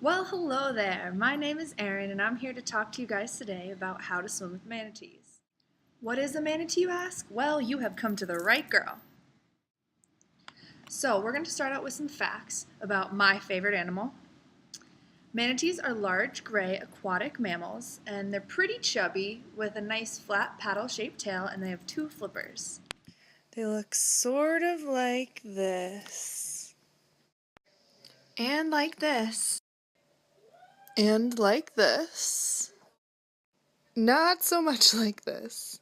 Well, hello there. My name is Erin, and I'm here to talk to you guys today about how to swim with manatees. What is a manatee, you ask? Well, you have come to the right girl. So, we're going to start out with some facts about my favorite animal. Manatees are large, gray, aquatic mammals, and they're pretty chubby with a nice flat paddle-shaped tail, and they have two flippers. They look sort of like this. And like this. And like this. Not so much like this.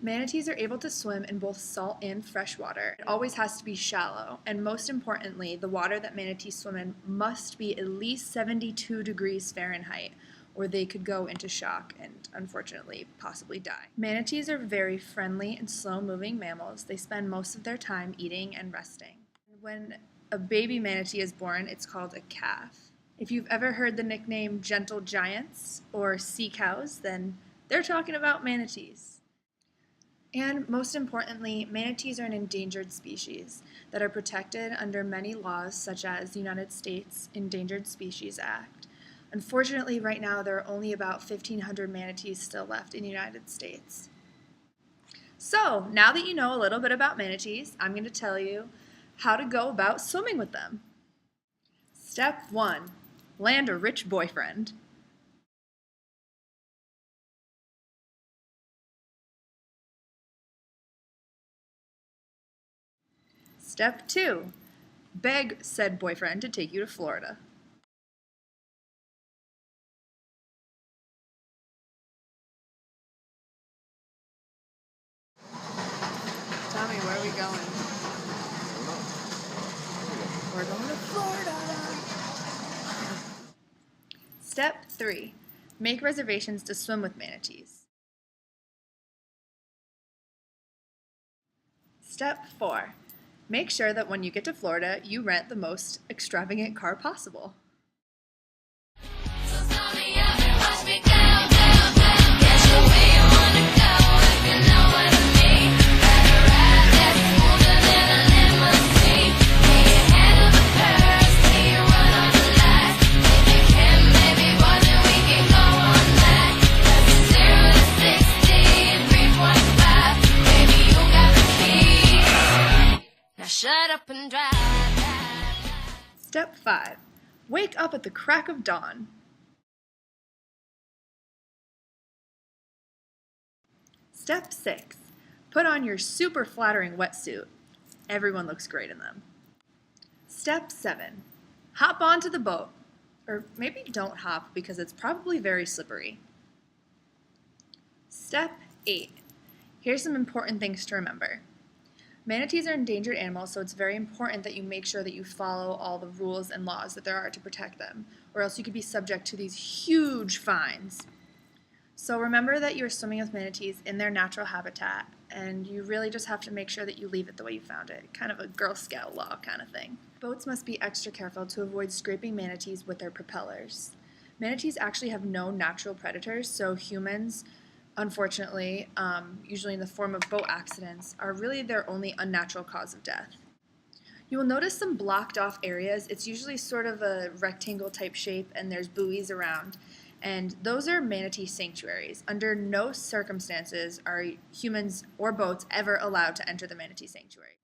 Manatees are able to swim in both salt and fresh water. It always has to be shallow, and most importantly, the water that manatees swim in must be at least 72 degrees Fahrenheit, or they could go into shock and, unfortunately, possibly die. Manatees are very friendly and slow-moving mammals. They spend most of their time eating and resting. When a baby manatee is born, it's called a calf. If you've ever heard the nickname gentle giants or sea cows, then they're talking about manatees. And most importantly, manatees are an endangered species that are protected under many laws such as the United States Endangered Species Act. Unfortunately, right now there are only about 1,500 manatees still left in the United States. So, now that you know a little bit about manatees, I'm going to tell you how to go about swimming with them. Step 1. Land a rich boyfriend. Step 2. Beg said boyfriend to take you to Florida. Tommy, where are we going? We're going to Florida. Step 3. Make reservations to swim with manatees. Step 4. Make sure that when you get to Florida, you rent the most extravagant car possible. Shut up and drive. Step 5. Wake up at the crack of dawn. Step 6. Put on your super flattering wetsuit. Everyone looks great in them. Step 7. Hop onto the boat. Or maybe don't hop because it's probably very slippery. Step 8. Here's some important things to remember. Manatees are endangered animals, so it's very important that you make sure that you follow all the rules and laws that there are to protect them, or else you could be subject to these huge fines. So remember that you're swimming with manatees in their natural habitat, and you really just have to make sure that you leave it the way you found it, kind of a Girl Scout law kind of thing. Boats must be extra careful to avoid scraping manatees with their propellers. Manatees actually have no natural predators, so humans, unfortunately, usually in the form of boat accidents, are really their only unnatural cause of death. You will notice some blocked off areas. It's usually sort of a rectangle type shape and there's buoys around. And those are manatee sanctuaries. Under no circumstances are humans or boats ever allowed to enter the manatee sanctuary.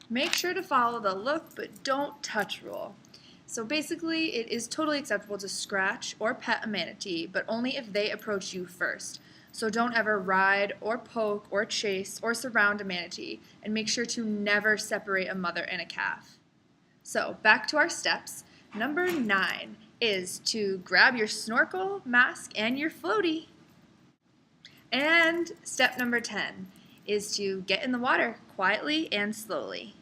Make sure to follow the look but don't touch rule. So basically, it is totally acceptable to scratch or pet a manatee, but only if they approach you first. So don't ever ride or poke or chase or surround a manatee, and make sure to never separate a mother and a calf. So back to our steps. Number 9 is to grab your snorkel, mask, and your floaty. And step number 10 is to get in the water quietly and slowly.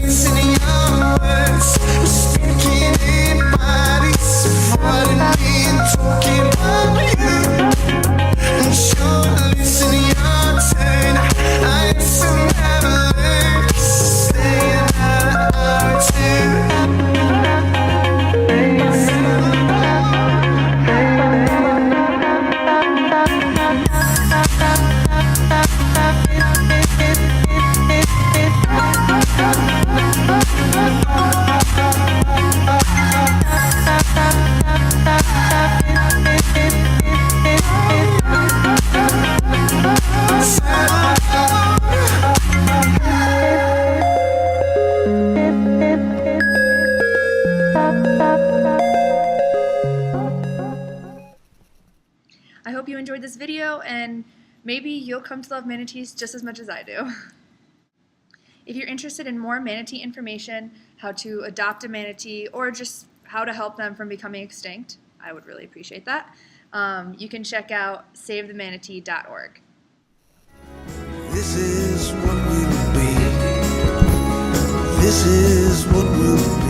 Listening your words, speaking in my this video, and maybe you'll come to love manatees just as much as I do. If you're interested in more manatee information, how to adopt a manatee, or just how to help them from becoming extinct, I would really appreciate that. You can check out savethemanatee.org. This is what we'll be. This is what we'll be.